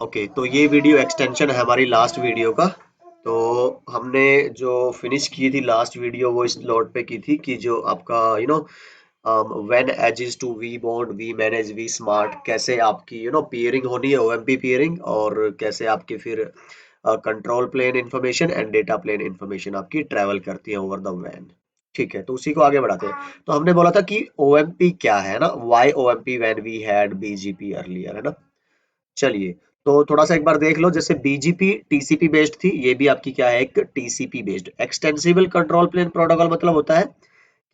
Okay, तो ये video extension है हमारी लास्ट वीडियो का। तो हमने जो फिनिश की थी लास्ट वीडियो वो इस नोट पे की थी कि जो आपका vEdges to vBond vManage vSmart, कैसे आपकी पेयरिंग होनी है, ओएमपी पेयरिंग, और कैसे आपके फिर control plane information and data plane information आपकी ट्रैवल करती है ओवर द वैन। ठीक है, तो उसी को आगे बढ़ाते हैं। तो हमने बोला था कि ओएमपी क्या है ना, why OMP when we had BGP earlier, है ना। चलिए, तो थोड़ा सा एक बार देख लो, जैसे बीजीपी टीसीपी बेस्ड थी, ये भी आपकी क्या है, एक TCP based extensible control plane protocol. मतलब होता है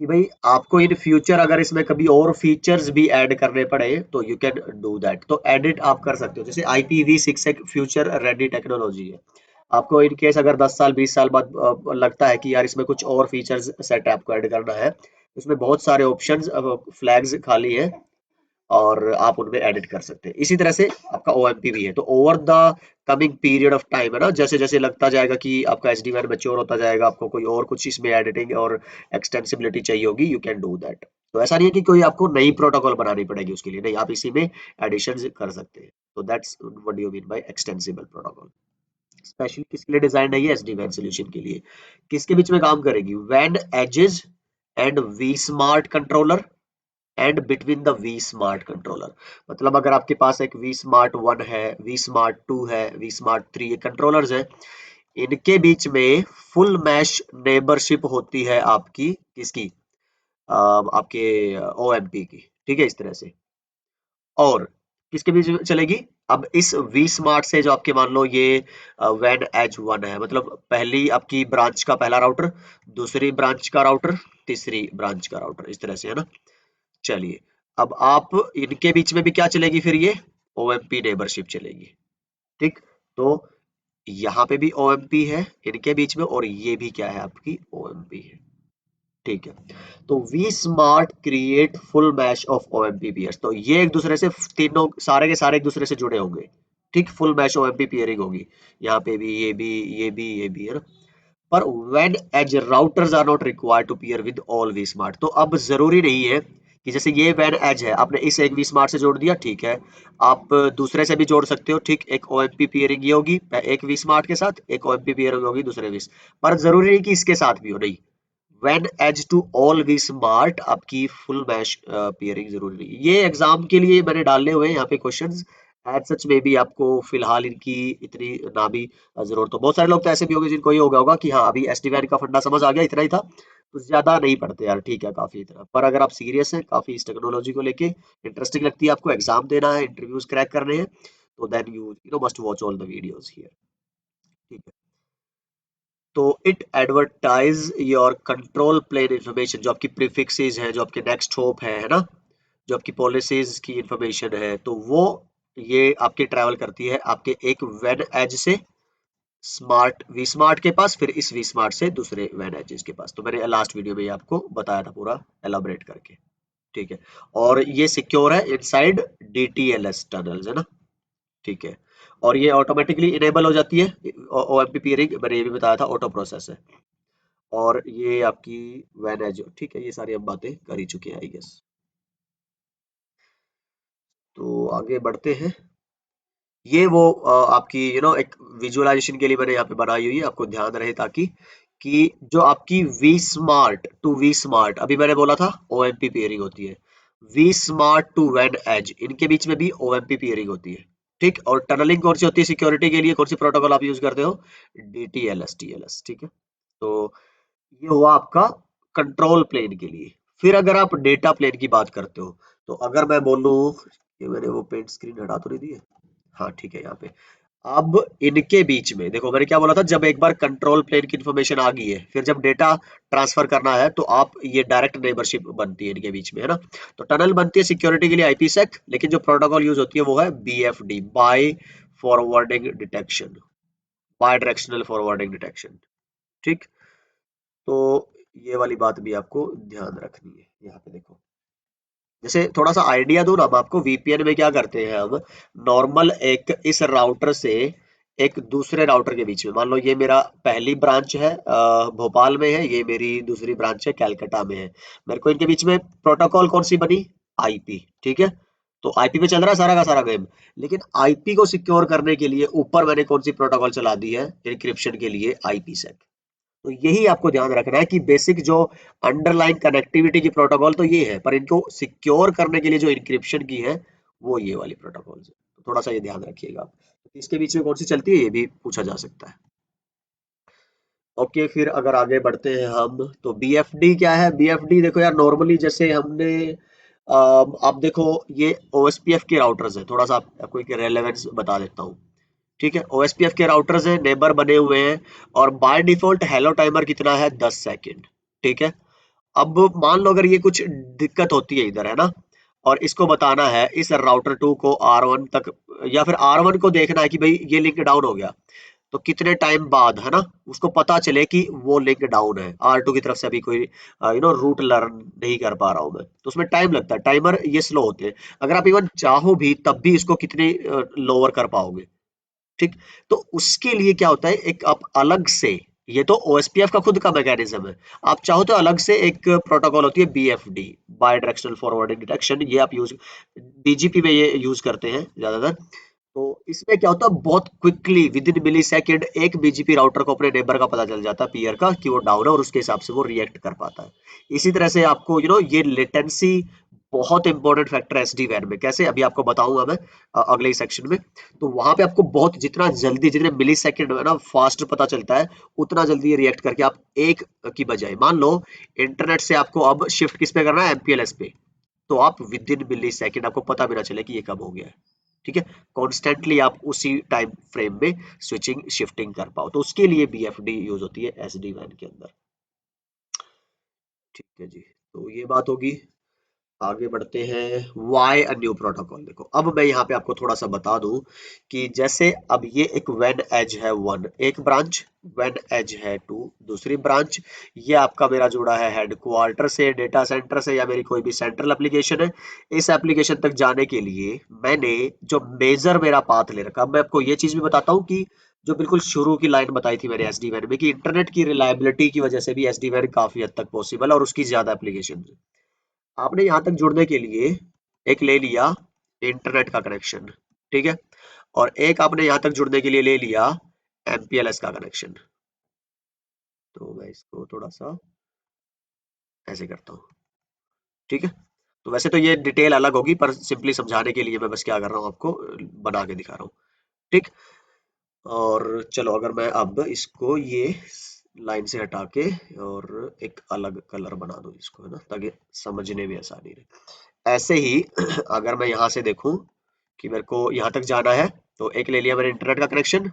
कि भाई आपको इन फ्यूचर अगर इसमें कभी और फीचर्स भी ऐड करने पड़े तो यू कैन डू दैट, तो एडिट आप कर सकते हो। जैसे IPv6 एक फ्यूचर रेडी टेक्नोलॉजी है। आपको इन केस अगर 10 साल 20 साल बाद लगता है कि यार इसमें कुछ और फीचर्स सेट आपको ऐड करना है, इसमें बहुत सारे ऑप्शंस फ्लैग्स खाली है और आप उनमें एडिट कर सकते हैं। इसी तरह से आपका ओएमपी भी है, तो over the coming period of time, है ना, जैसे जैसे लगता जाएगा कि आपका एसडी वैन मैच्योर होता जाएगा, आपको कोई और कुछ इसमें एडिटिंग और एक्सटेंसिबिलिटी चाहिए होगी, यू कैन डू दैट। तो ऐसा नहीं है कि कोई आपको नई प्रोटोकॉल बनानी पड़ेगी उसके लिए, नहीं, आप इसी में एडिशन कर सकते हैं। तो that's what you mean by extensible protocol. Specially किसके लिए डिजाइन है ये, एसडी वैन सोल्यूशन के लिए। किसके बीच में काम करेगी, वैन edges and vSmart controller and between the vSmart controller. मतलब अगर आपके पास एक वी स्मार्ट 1 है, वी स्मार्ट 2 है, वी स्मार्ट 3, ये कंट्रोलर्स है, इनके बीच में फुल मैश नेबरशिप होती है आपकी किसकी, आपके ओएमपी की। ठीक है, इस तरह से। और किसके बीच में चलेगी, अब इस वी स्मार्ट से जो आपके मान लो ये वैन एज 1 है, मतलब पहली आपकी ब्रांच का पहला राउटर, दूसरी ब्रांच का राउटर, तीसरी ब्रांच का राउटर, इस तरह से, है ना। चलिए, अब आप इनके बीच में भी क्या चलेगी फिर, ये ओएमपी नेबरशिप चलेगी। ठीक, तो यहाँ पे भी ओएमपी है इनके बीच में, और ये भी क्या है, आपकी ओएमपी है। ठीक है, तो vSmart create full mesh of OMP peers, तो ये एक दूसरे से तीनों सारे के सारे एक दूसरे से जुड़े होंगे। ठीक, फुल मैश ओएमपी पेयरिंग होगी, यहाँ पे भी ये भी ये भी ये भी, है ना। पर when edge routers are not required to peer with all vSmart, तो अब जरूरी नहीं है कि जैसे ये वैन एज है, आपने इस एक vSmart से जोड़ दिया, ठीक है, आप दूसरे से भी जोड़ सकते हो। ठीक, एक ओएमपी पेयरिंग ये होगी एक vSmart के साथ, एक ओएमपी पेयरिंग होगी दूसरे वी, पर जरूरी नहीं कि इसके साथ भी हो, नहीं। when edge to all vSmart आपकी फुल मैश पेयरिंग जरूरी नहीं है। ये एग्जाम के लिए मैंने डालने हुए हैं यहाँ पे क्वेश्चंस। एज सच में भी आपको फिलहाल इनकी इतनी ना भी जरूरत हो। बहुत सारे लोग तो ऐसे भी होंगे जिनको ये होगा कि हाँ अभी एसडी वैन का फंडा समझ आ गया, इतना ही था, कुछ ज्यादा नहीं पढ़ते यार, ठीक है, काफी इतना। पर अगर आप सीरियस हैं, काफी इस टेक्नोलॉजी को लेके इंटरेस्टिंग लगती है, आपको एग्जाम देना है, इंटरव्यूज क्रैक करने हैं, तो then you you know must watch all the videos here. ठीक है, तो it advertise your control plane information, जो आपकी प्रीफिक्सेस है, जो आपके नेक्स्ट होप है ना, जो आपकी पॉलिसीज की इंफॉर्मेशन है, तो वो ये आपके ट्रैवल करती है आपके एक वेन एज से स्मार्ट वी स्मार्ट के पास, फिर इस वी स्मार्ट से दूसरे वेन एजेस के पास। तो मैंने लास्ट वीडियो में ये आपको बताया था पूरा एलाबरेट करके। ठीक है, और ये सिक्योर है इनसाइड DTLS टनल्स, है ना। ठीक है, और ये ऑटोमेटिकली इनेबल हो जाती है ओएमपी पीयरिंग, मैंने ये भी बताया था, ऑटो प्रोसेस है। और ये आपकी वैन एज, ठीक है, ये सारी हम बातें कर ही चुके हैं आई गेस। तो आगे बढ़ते हैं। ये वो आपकी एक विजुअलाइजेशन के लिए मैंने यहाँ पे बनाई हुई है, आपको ध्यान रहे, ताकि कि जो आपकी vSmart to vSmart, अभी मैंने बोला था ओएमपी पेयरिंग होती है, वी स्मार्ट टू वैन एज, इनके बीच में भी ओएमपी पेयरिंग होती है। ठीक, और टनलिंग कौन सी होती है सिक्योरिटी के लिए, कौन सी प्रोटोकॉल आप यूज करते हो, DTLS TLS। ठीक है, तो ये हुआ आपका कंट्रोल प्लेन के लिए। फिर अगर आप डेटा प्लेन की बात करते हो, तो अगर मैं बोलूं, ये मैंने वो पेंट स्क्रीन हटा तो नहीं दी है, हाँ ठीक है, यहाँ पे अब इनके बीच में देखो, मैंने क्या बोला था, जब एक बार कंट्रोल प्लेन की इंफॉर्मेशन आ गई है, फिर जब डेटा ट्रांसफर करना है, तो आप ये डायरेक्ट नेबरशिप बनती है इनके बीच में, है ना। तो टनल बनती है सिक्योरिटी के लिए IPsec, लेकिन जो प्रोटोकॉल यूज होती है वो है BFD, bi forwarding detection, bidirectional forwarding detection. ठीक, तो ये वाली बात भी आपको ध्यान रखनी है। यहाँ पे देखो, जैसे थोड़ा सा आइडिया दूं ना हम आपको, VPN में क्या करते हैं हम, नॉर्मल एक इस राउटर से एक दूसरे राउटर के बीच में, मान लो ये मेरा पहली ब्रांच है भोपाल में है, ये मेरी दूसरी ब्रांच है कैलकाटा में है, मेरे को इनके बीच में प्रोटोकॉल कौन सी बनी, IP। ठीक है, तो आईपी पे चल रहा है सारा का सारा गेम। लेकिन आईपी को सिक्योर करने के लिए ऊपर मैंने कौन सी प्रोटोकॉल चला दी है इंक्रिप्शन के लिए, आईपी सेक। तो यही आपको ध्यान रखना है कि बेसिक जो अंडरलाइन कनेक्टिविटी की प्रोटोकॉल तो ये है, पर इनको सिक्योर करने के लिए जो इंक्रिप्शन की है वो ये वाली प्रोटोकॉल है। तो थोड़ा सा ये ध्यान रखिएगा आप। इसके बीच में कौन सी चलती है ये भी पूछा जा सकता है। ओके, फिर अगर आगे बढ़ते हैं हम, तो बीएफडी क्या है? बीएफडी देखो यार, नॉर्मली जैसे हमने आप देखो ये ओएसपीएफ के राउटर्स है, थोड़ा सा आपको एक रेलेवेंस बता देता हूँ। ठीक है, ओएसपीएफ के राउटर्स है, नेबर बने हुए हैं, और बाय डिफॉल्ट हेलो टाइमर कितना है? 10 सेकेंड। ठीक है, अब मान लो अगर ये कुछ दिक्कत होती है इधर, है ना, और इसको बताना है इस राउटर 2 को R1 तक, या फिर R1 को देखना है कि भाई ये लिंक डाउन हो गया, तो कितने टाइम बाद, है ना, उसको पता चले कि वो लिंक डाउन है, R2 की तरफ से अभी कोई रूट लर्न नहीं कर पा रहा हूं मैं, तो उसमें टाइम लगता है, टाइमर ये स्लो होते हैं। अगर आप इवन चाहो भी तब भी इसको कितनी लोअर कर पाओगे? ठीक, तो उसके लिए क्या होता है, एक आप अलग से, ये तो ओएसपीएफ का खुद का मैकेनिज्म है, आप चाहो तो अलग से एक प्रोटोकॉल होती है BFD, bidirectional forwarding detection, ये आप यूज बीजीपी में ये यूज करते हैं ज्यादातर। तो इसमें क्या होता है, बहुत quickly within millisecond एक बीजीपी राउटर को अपने नेबर का पता चल जाता है, पीयर का, कि वो डाउन है, और उसके हिसाब से वो रिएक्ट कर पाता है। इसी तरह से आपको ये लेटेंसी बहुत इंपॉर्टेंट फैक्टर है एसडी वैन में। कैसे, अभी आपको बताऊंगा मैं अगले ही सेक्शन में। तो वहां पे आपको बहुत, जितना जल्दी, जितने मिली सेकेंड है ना फास्ट पता चलता है, उतना जल्दी ये रिएक्ट करके आप एक की बजाय, मान लो इंटरनेट से आपको अब शिफ्ट किस पे करना है? एमपीएलएस पे। तो आप विद इन मिली सेकेंड आपको पता भी ना चले कि ये कब हो गया है। ठीक है, कॉन्स्टेंटली आप उसी टाइम फ्रेम में स्विचिंग शिफ्टिंग कर पाओ, तो उसके लिए बीएफडी यूज होती है एसडी वैन के अंदर। ठीक है जी, तो ये बात होगी। आगे बढ़ते हैं, वाई अ न्यू प्रोटोकॉल। देखो, अब मैं यहाँ पे आपको थोड़ा सा बता दूं कि जैसे अब ये एक वेन एज है 1 एक ब्रांच, वेन एज है 2 दूसरी ब्रांच, ये आपका मेरा जुड़ा है हेडक्वार्टर से, डेटा सेंटर से, या मेरी कोई भी सेंट्रल एप्लीकेशन है। इस एप्लीकेशन तक जाने के लिए मैंने जो मेजर मेरा पाथ ले रखा, अब मैं आपको ये चीज भी बताता हूँ कि जो बिल्कुल शुरू की लाइन बताई थी मैंने एसडी वैन में, कि इंटरनेट की रिलायबिलिटी की वजह से भी एसडी वैन काफी हद तक पॉसिबल है, और उसकी ज्यादा एप्लीकेशन। आपने यहां तक जुड़ने के लिए एक ले लिया इंटरनेट का कनेक्शन, ठीक है, और एक आपने यहां तक जुड़ने के लिए ले लिया एमपीएलएस का कनेक्शन। तो मैं इसको थोड़ा सा ऐसे करता हूँ। ठीक है, तो वैसे तो ये डिटेल अलग होगी, पर सिंपली समझाने के लिए मैं बस क्या कर रहा हूँ, आपको बना के दिखा रहा हूँ। ठीक, और चलो अगर मैं अब इसको ये लाइन से हटा के और एक अलग कलर बना दूं इसको, है ना, ताकि समझने में आसानी रहे। ऐसे ही अगर मैं यहाँ से देखूं कि मेरे को यहाँ तक जाना है, तो एक ले लिया मैंने इंटरनेट का कनेक्शन,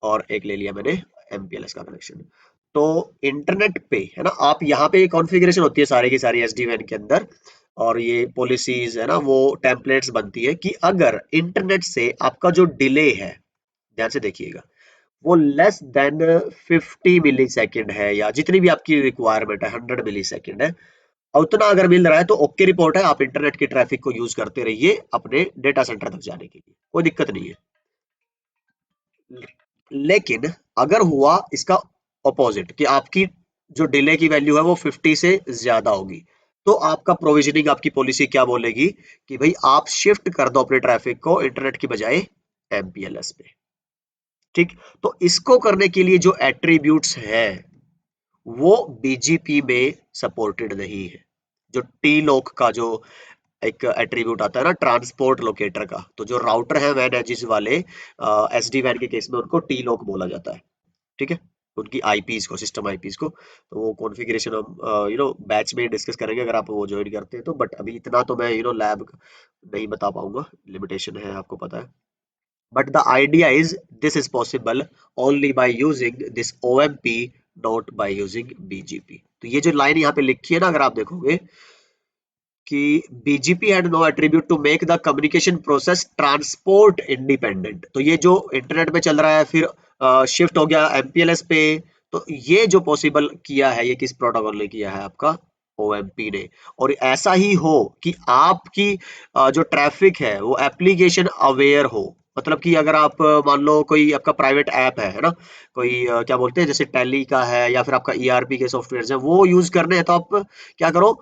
और एक ले लिया मैंने एमपीएलएस का कनेक्शन। तो इंटरनेट पे, है ना, आप यहाँ पे कॉन्फ़िगरेशन होती है सारी की सारी एसडी वैन के अंदर, और ये पॉलिसीज, है ना, वो टेम्पलेट्स बनती है कि अगर इंटरनेट से आपका जो डिले है, ध्यान से देखिएगा, वो लेस देन 50 मिली सेकेंड है, या जितनी भी आपकी रिक्वायरमेंट है 100 मिली सेकेंड है, और उतना अगर मिल रहा है तो ओके रिपोर्ट है, आप इंटरनेट के ट्रैफिक को यूज करते रहिए अपने डेटा सेंटर तक जाने के लिए, कोई दिक्कत नहीं है। लेकिन अगर हुआ इसका ऑपोजिट, कि आपकी जो डिले की वैल्यू है वो 50 से ज्यादा होगी, तो आपका प्रोविजनिंग, आपकी पॉलिसी क्या बोलेगी कि भाई आप शिफ्ट कर दो अपने ट्रैफिक को इंटरनेट की बजाय एमपीएलएस पे। ठीक, तो इसको करने के लिए जो एट्रीब्यूट्स है वो बीजीपी में सपोर्टेड नहीं है। जो टी लोक का जो एक एट्रीब्यूट आता है ना ट्रांसपोर्ट लोकेटर का, तो जो राउटर है वैन एजिस वाले एसडी वैन के केस में उनको टी लोक बोला जाता है। ठीक है, उनकी आईपीज को, सिस्टम आईपीज को, तो वो कॉन्फ़िगरेशन हम बैच में डिस्कस करेंगे अगर आप वो ज्वाइन करते हैं तो, बट अभी इतना तो मैं लैब नहीं बता पाऊंगा, लिमिटेशन है आपको पता है। But the idea is this is possible only by using this OMP, not by using BGP। तो ये जो लाइन यहाँ पे लिखी है ना, अगर आप देखोगे कि BGP had no attribute to make the communication process transport independent, तो ये जो इंटरनेट पे चल रहा है फिर शिफ्ट हो गया MPLS पे, तो ये जो पॉसिबल किया है ये किस प्रोटोकॉल ने किया है? आपका OMP ने। और ऐसा ही हो कि आपकी जो ट्रैफिक है वो एप्लीकेशन अवेयर हो, मतलब कि अगर आप मान लो कोई आपका प्राइवेट ऐप है ना, कोई क्या बोलते हैं जैसे टैली का है, या फिर आपका ईआरपी के सॉफ्टवेयर है, वो यूज करने हैं, तो आप क्या करो,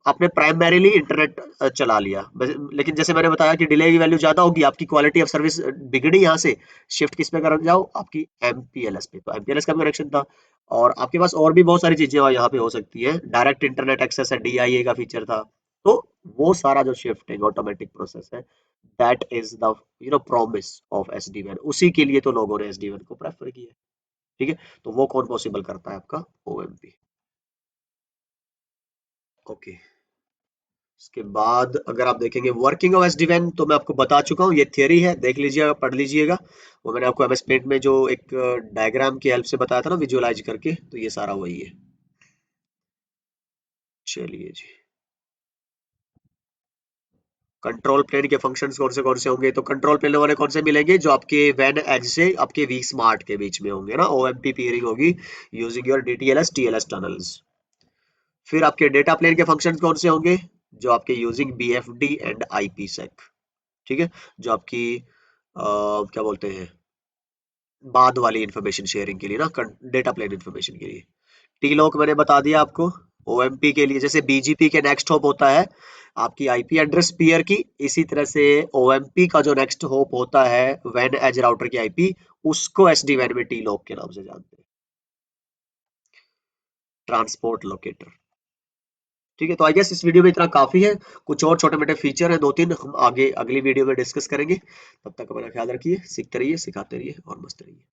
आपने प्राइमरीली इंटरनेट चला लिया, लेकिन जैसे मैंने बताया कि डिले की वैल्यू ज्यादा होगी, आपकी क्वालिटी ऑफ सर्विस बिगड़ी, यहाँ से शिफ्ट किस पे कर जाओ, आपकी एमपीएलएस पे। तो एमपीएलएस का भी कनेक्शन था, और आपके पास और भी बहुत सारी चीजें यहाँ पे हो सकती है, डायरेक्ट इंटरनेट एक्सेस है, डीआईए का फीचर था। तो वो सारा जो शिफ्टिंग ऑटोमेटिक प्रोसेस है, that is the promise of SD वैन, उसी के लिए तो लोगों ने एसडी वैन को प्रेफर किया। ठीक है, तो वो कौन पॉसिबल करता है, आपका ओएमपी। ओके, इसके बाद अगर आप देखेंगे वर्किंग ऑफ एसडीएन, तो मैं आपको बता चुका हूँ, ये थियरी है, देख लीजिएगा, पढ़ लीजिएगा। वो मैंने आपको एमएस पेंट में जो एक डायग्राम की हेल्प से बताया था ना, विजुअलाइज करके, तो ये सारा वही है। चलिए जी, कंट्रोल प्लेन के फंक्शंस कौन से होंगे, तो कंट्रोल प्लेन वाले कौन से मिलेंगे, जो आपके वैन एज से आपके वी स्मार्ट के बीच में होंगे ना, ओएमपी पीयरिंग होगी using your DTLS TLS tunnels. फिर आपके डेटा प्लेन के फंक्शंस कौन से होंगे, जो आपके यूजिंग बीएफडी एंड आईपीसेक। ठीक है, जो आपकी क्या बोलते हैं, बाद वाली इंफॉर्मेशन शेयरिंग के लिए ना, डेटा प्लेन इंफॉर्मेशन के लिए। टी लॉक मैंने बता दिया आपको, ओएमपी के लिए जैसे बीजीपी के नेक्स्ट होप होता है आपकी आईपी एड्रेस पेयर की, इसी तरह से ओएमपी का जो नेक्स्ट होप होता है वैन एज राउटर की आईपी, उसको एसडी वैन में टी लॉक के नाम से जानते हैं, ट्रांसपोर्ट लोकेटर। ठीक है, तो आई गेस इस वीडियो में इतना काफी है, कुछ और छोटे मोटे फीचर है दो तीन, हम आगे अगली वीडियो में डिस्कस करेंगे। तब तक अपना ख्याल रखिए, सीखते रहिए, सिखाते रहिए और मस्त रहिए।